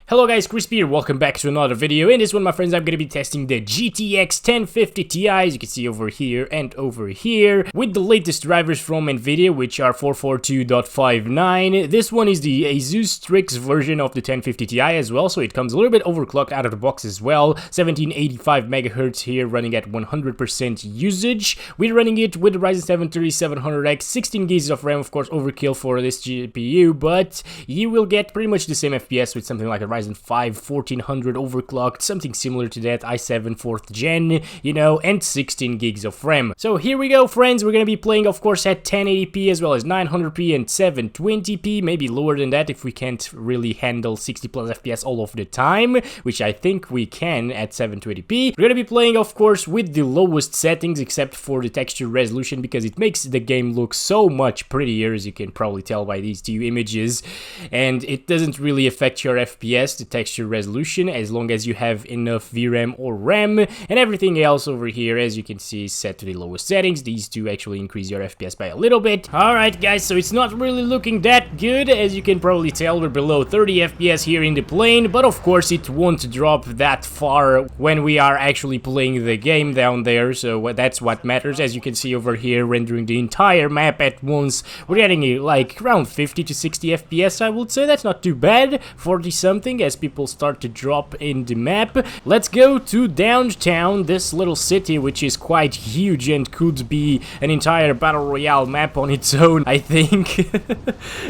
Hello guys, Crispy here, welcome back to another video. In this one, my friends, I'm gonna be testing the GTX 1050 Ti, as you can see over here and over here, with the latest drivers from Nvidia, which are 442.59. This one is the Asus Strix version of the 1050 Ti as well, so it comes a little bit overclocked out of the box as well. 1785 MHz here, running at 100% usage. We're running it with the Ryzen 7 3700X, 16 GB of RAM, of course, overkill for this GPU, but you will get pretty much the same FPS with something like a Ryzen 5 1400 overclocked, something similar to that, i7 4th gen, you know, and 16 gigs of RAM. So here we go, friends. We're gonna be playing, of course, at 1080p as well as 900p and 720p, maybe lower than that if we can't really handle 60 plus FPS all of the time, which I think we can at 720p. We're gonna be playing, of course, with the lowest settings except for the texture resolution, because it makes the game look so much prettier, as you can probably tell by these two images, and it doesn't really affect your FPS, the texture resolution, as long as you have enough VRAM or RAM, and everything else over here, as you can see, is set to the lowest settings. These two actually increase your FPS by a little bit. Alright guys, so it's not really looking that good, as you can probably tell. We're below 30 FPS here in the plane, but of course it won't drop that far when we are actually playing the game down there, so that's what matters. As you can see over here, rendering the entire map at once, we're getting like around 50 to 60 FPS, I would say. That's not too bad, 40 something, as people start to drop in the map. Let's go to downtown, this little city, which is quite huge and could be an entire battle royale map on its own, I think.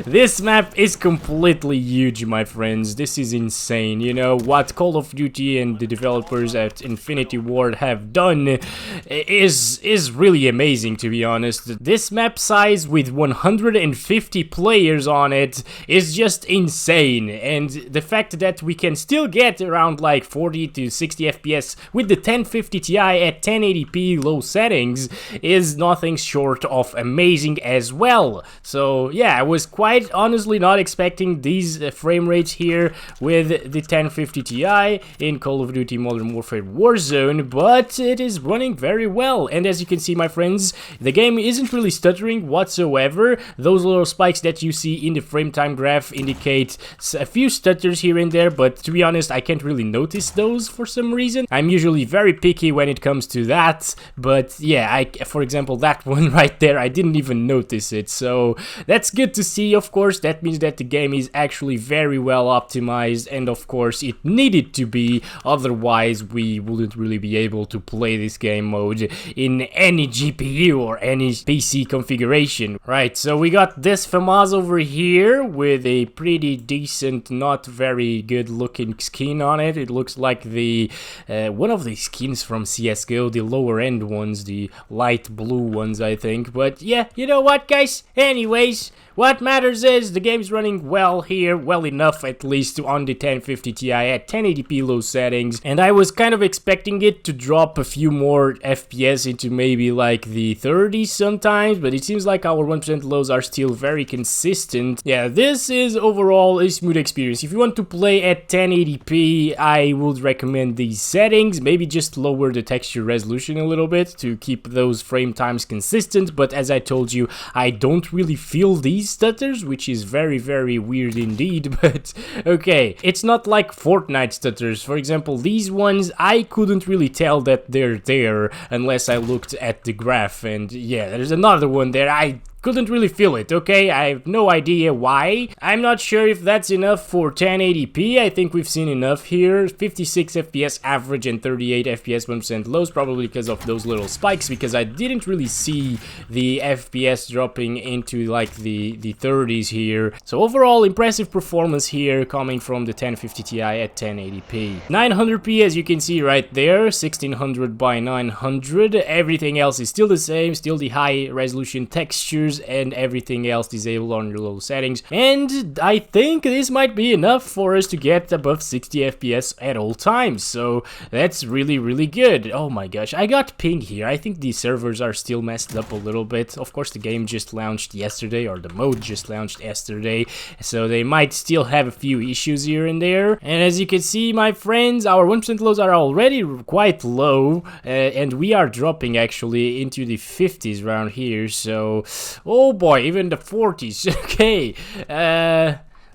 This map is completely huge, my friends. This is insane. You know what Call of Duty and the developers at Infinity Ward have done is really amazing, to be honest. This map size with 150 players on it is just insane, and the fact that we can still get around like 40 to 60 FPS with the 1050 Ti at 1080p low settings is nothing short of amazing as well. So yeah, I was quite honestly not expecting these frame rates here with the 1050 Ti in Call of Duty Modern Warfare Warzone, but it is running very well. And as you can see, my friends, the game isn't really stuttering whatsoever. Those little spikes that you see in the frame time graph indicate a few stutters here and there, but to be honest, I can't really notice those for some reason. I'm usually very picky when it comes to that, but yeah, for example, that one right there, I didn't even notice it, so that's good to see. Of course, that means that the game is actually very well optimized, and of course it needed to be, otherwise we wouldn't really be able to play this game mode in any GPU or any PC configuration. Right, so we got this FAMAS over here with a pretty decent, not very good looking skin on it. It looks like the one of the skins from CSGO, the lower end ones, the light blue ones, I think. But yeah, you know what, guys? Anyways, what matters is the game's running well here, well enough at least on the 1050 Ti at 1080p low settings, and I was kind of expecting it to drop a few more FPS into maybe like the 30s sometimes, but it seems like our 1% lows are still very consistent. Yeah, this is overall a smooth experience. If you want to play at 1080p, I would recommend these settings. Maybe just lower the texture resolution a little bit to keep those frame times consistent, but as I told you, I don't really feel these stutters, which is very, very weird indeed. But okay, it's not like Fortnite stutters. For example, these ones, I couldn't really tell that they're there unless I looked at the graph, and yeah, there's another one there. I couldn't really feel it, okay? I have no idea why. I'm not sure if that's enough for 1080p. I think we've seen enough here. 56 FPS average and 38 FPS 1% lows, probably because of those little spikes, because I didn't really see the FPS dropping into like the 30s here. So overall, impressive performance here coming from the 1050 Ti at 1080p. 900p, as you can see right there, 1600 by 900. Everything else is still the same, still the high resolution textures, and everything else disabled on your low settings, and I think this might be enough for us to get above 60 FPS at all times, so that's really, really good. Oh my gosh, I got ping here. I think the servers are still messed up a little bit. Of course, the game just launched yesterday, or the mode just launched yesterday, so they might still have a few issues here and there. And as you can see, my friends, our 1% lows are already quite low, and we are dropping actually into the 50s around here, so oh boy, even the 40s. Okay,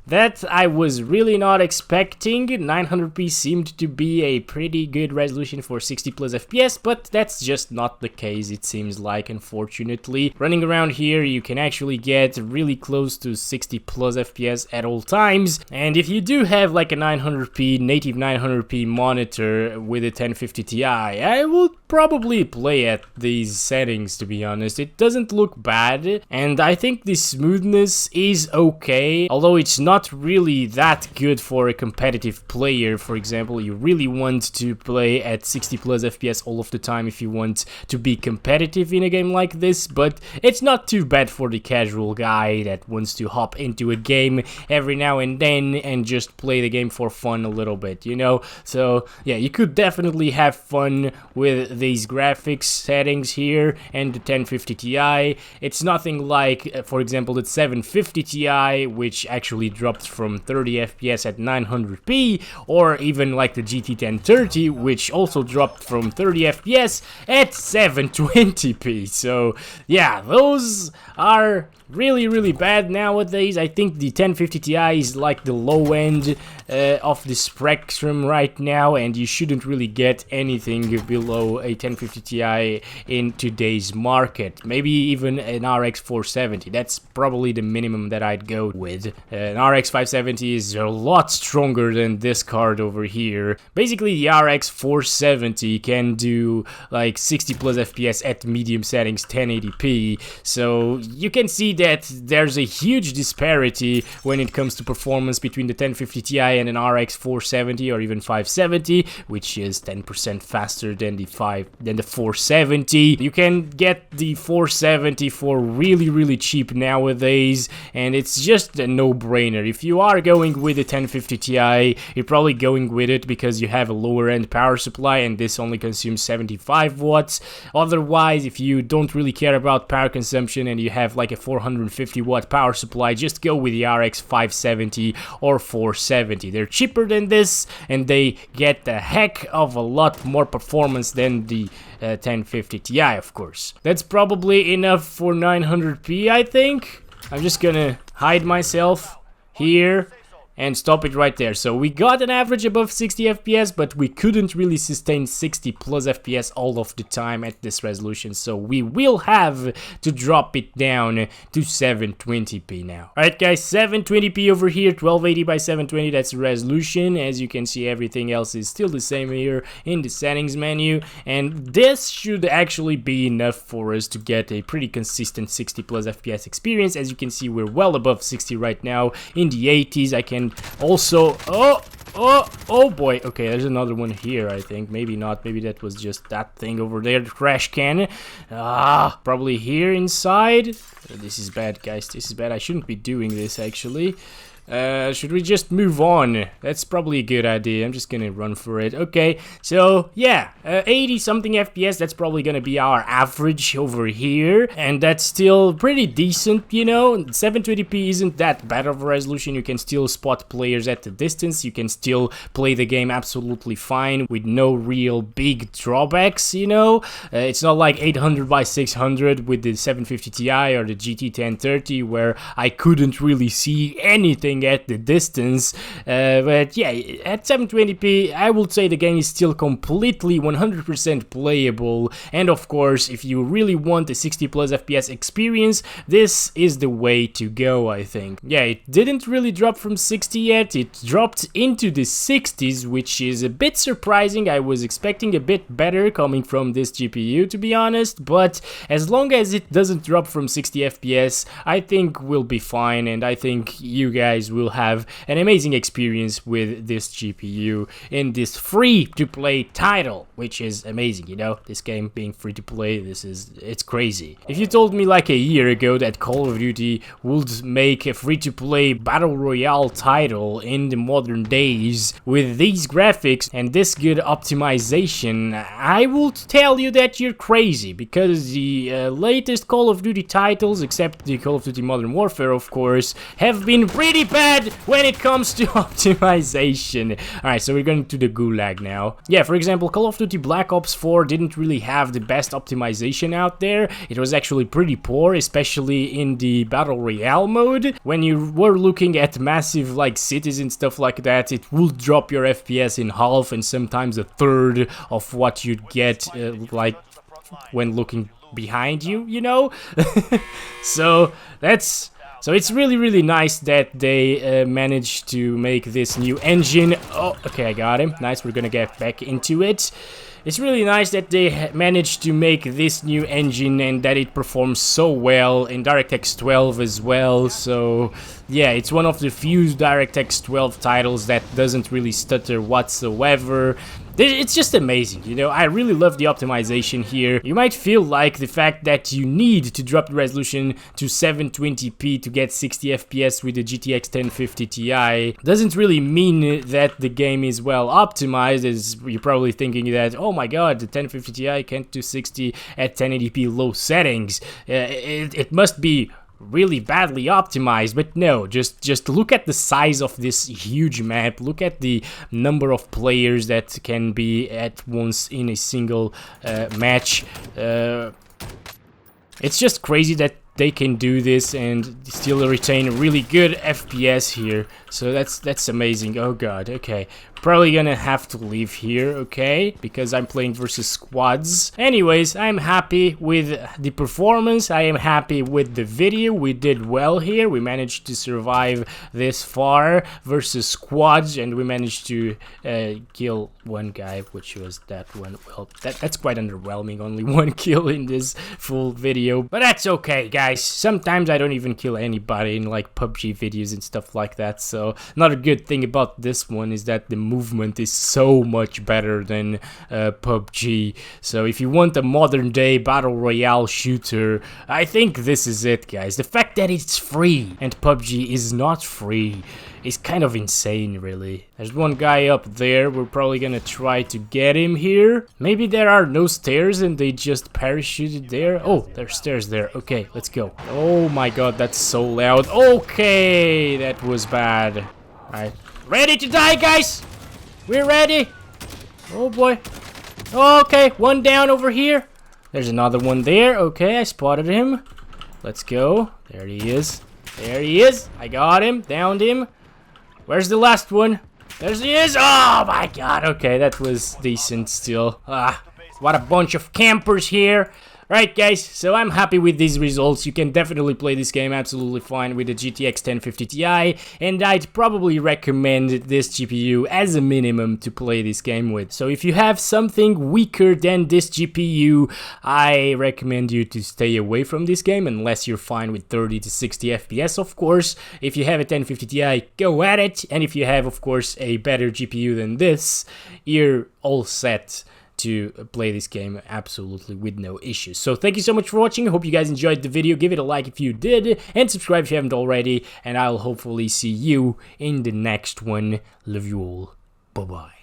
that I was really not expecting. 900p seemed to be a pretty good resolution for 60 plus FPS, but that's just not the case, it seems like, unfortunately. Running around here, you can actually get really close to 60 plus FPS at all times, and if you do have like a 900p, native 900p monitor with a 1050 Ti, I would probably play at these settings, to be honest. It doesn't look bad, and I think the smoothness is okay, although it's not really that good for a competitive player. For example, you really want to play at 60 plus FPS all of the time if you want to be competitive in a game like this, but it's not too bad for the casual guy that wants to hop into a game every now and then and just play the game for fun a little bit, you know? So yeah, you could definitely have fun with these graphics settings here and the 1050 Ti. It's nothing like, for example, the 750 Ti, which actually dropped from 30 FPS at 900p, or even like the GT 1030, which also dropped from 30 FPS at 720p. So yeah, those are really bad nowadays. I think the 1050 Ti is like the low end of the spectrum right now, and you shouldn't really get anything below a 1050 Ti in today's market. Maybe even an RX 470. That's probably the minimum that I'd go with. An RX 570 is a lot stronger than this card over here. Basically, the RX 470 can do like 60 plus FPS at medium settings, 1080p. So you can see that there's a huge disparity when it comes to performance between the 1050 Ti and an RX 470 or even 570, which is 10% faster than the 470. You can get the 470 for really cheap nowadays, and it's just a no-brainer. If you are going with a 1050 Ti, you're probably going with it because you have a lower end power supply, and this only consumes 75 watts. Otherwise, if you don't really care about power consumption and you have like a 450 watt power supply, just go with the RX 570 or 470. They're cheaper than this, and they get a heck of a lot more performance than the 1050 Ti, of course. That's probably enough for 900p, I think. I'm just gonna hide myself here and stop it right there. So we got an average above 60 FPS, but we couldn't really sustain 60 plus FPS all of the time at this resolution, so we will have to drop it down to 720p now. Alright guys, 720p over here, 1280 by 720, that's the resolution. As you can see, everything else is still the same here in the settings menu, and this should actually be enough for us to get a pretty consistent 60 plus FPS experience. As you can see, we're well above 60 right now, in the 80s. I can also, oh boy, okay, there's another one here, I think. Maybe not, maybe that was just that thing over there, the trash can. Probably here inside. This is bad, guys, this is bad. I shouldn't be doing this, actually. Should we just move on? That's probably a good idea. I'm just gonna run for it. Okay, so yeah, 80 something FPS, that's probably gonna be our average over here, and that's still pretty decent, you know. 720p isn't that bad of a resolution. You can still spot players at the distance. You can still play the game absolutely fine with no real big drawbacks, you know. It's not like 800 by 600 with the 750 Ti or the GT 1030 where I couldn't really see anything at the distance, but yeah, at 720p I would say the game is still completely 100% playable. And of course, if you really want a 60 plus FPS experience, this is the way to go, I think. Yeah, it didn't really drop from 60 yet, it dropped into the 60s, which is a bit surprising. I was expecting a bit better coming from this GPU, to be honest, but as long as it doesn't drop from 60 FPS, I think we'll be fine, and I think you guys will have an amazing experience with this GPU in this free-to-play title, which is amazing, you know, this game being free-to-play, it's crazy. If you told me like a year ago that Call of Duty would make a free-to-play battle royale title in the modern days with these graphics and this good optimization, I would tell you that you're crazy, because the latest Call of Duty titles, except the Call of Duty Modern Warfare, of course, have been pretty bad when it comes to optimization. Alright, so we're going to the gulag now. Yeah, for example, Call of Duty Black Ops 4 didn't really have the best optimization out there. It was actually pretty poor, especially in the Battle Royale mode. When you were looking at massive like cities and stuff like that, it will drop your FPS in half and sometimes a third of what you'd get like when looking behind you, you know? So it's really nice that they managed to make this new engine. Oh, okay, I got him. Nice, we're gonna get back into it. It's really nice that they managed to make this new engine and that it performs so well in DirectX 12 as well. So yeah, it's one of the few DirectX 12 titles that doesn't really stutter whatsoever. It's just amazing, you know. I really love the optimization here. You might feel like the fact that you need to drop the resolution to 720p to get 60 FPS with the GTX 1050 Ti doesn't really mean that the game is well optimized, as you're probably thinking that, oh my god, the 1050 Ti can't do 60 at 1080p low settings. It must be really badly optimized, but no, just look at the size of this huge map, look at the number of players that can be at once in a single match. It's just crazy that they can do this and still retain really good FPS here. So that's amazing. Oh god, okay. Probably gonna have to leave here, okay? Because I'm playing versus squads. Anyways, I'm happy with the performance. I am happy with the video. We did well here. We managed to survive this far versus squads, and we managed to kill one guy, which was that one. Well, that's quite underwhelming. Only one kill in this full video, but that's okay, guys. Sometimes I don't even kill anybody in like PUBG videos and stuff like that. So another good thing about this one is that the movement is so much better than PUBG. So if you want a modern day battle royale shooter, I think this is it, guys. The fact that it's free and PUBG is not free is kind of insane, really. There's one guy up there. We're probably gonna try to get him here. Maybe there are no stairs and they just parachuted there. Oh, there's stairs there. Okay, let's go. Oh my god, that's so loud. Okay, that was bad. Alright, ready to die, guys? We're ready. Oh boy. Okay, one down over here. There's another one there. Okay, I spotted him. Let's go. There he is. There he is. I got him. Downed him. Where's the last one? There he is. Oh my god. Okay, that was decent still. Ah, what a bunch of campers here. Right, guys, so I'm happy with these results. You can definitely play this game absolutely fine with the GTX 1050 Ti, and I'd probably recommend this GPU as a minimum to play this game with. So if you have something weaker than this GPU, I recommend you to stay away from this game unless you're fine with 30 to 60 FPS, of course. If you have a 1050 Ti, go at it, and if you have, of course, a better GPU than this, you're all set to play this game absolutely with no issues. So thank you so much for watching. I hope you guys enjoyed the video. Give it a like if you did, and subscribe if you haven't already, and I'll hopefully see you in the next one. Love you all. Bye bye.